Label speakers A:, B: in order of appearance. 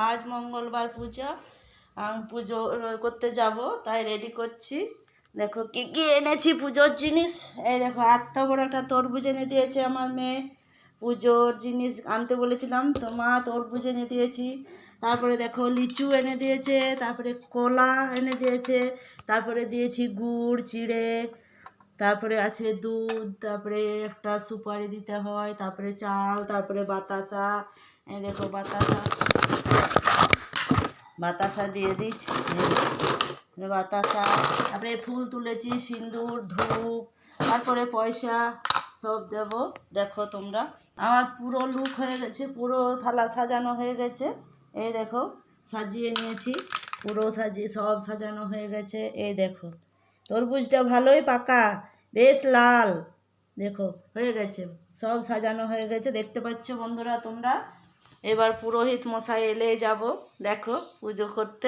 A: আজ মঙ্গলবার পূজা, আমি পুজো করতে যাব, তাই রেডি করছি। দেখো কি কি এনেছি পুজোর জিনিস। এই দেখো এত বড় একটা তরমুজ এনে দিয়েছে আমার মেয়ে। পুজোর জিনিস আনতে বলেছিলাম তো মা, তরমুজ এনে দিয়েছি। তারপরে দেখো লিচু এনে দিয়েছে, তারপরে কলা এনে দিয়েছে, তারপরে দিয়েছি গুড় চিড়ে, তারপরে আছে দুধ, তারপরে একটা সুপারি দিতে হয়, তারপরে চাল, তারপরে বাতাসা। এই দেখো বাতাসা, বাতাসা দিয়ে দিচ্ছি, বাতাসা, তারপরে ফুল তুলেছি, সিঁদুর, ধূপ, তারপরে পয়সা সব দেব। দেখো তোমরা, আমার পুরো লুক হয়ে গেছে, পুরো থালা সাজানো হয়ে গেছে। এই দেখো সাজিয়ে নিয়েছি, পুরো সাজিয়ে সব সাজানো হয়ে গেছে। এই দেখো তরমুজটা ভালোই পাকা, বেশ লাল। দেখো হয়ে গেছে, সব সাজানো হয়ে গেছে, দেখতে পাচ্ছ বন্ধুরা তোমরা। এবার পুরোহিত মশাই এলে যাব দেখো পুজো করতে।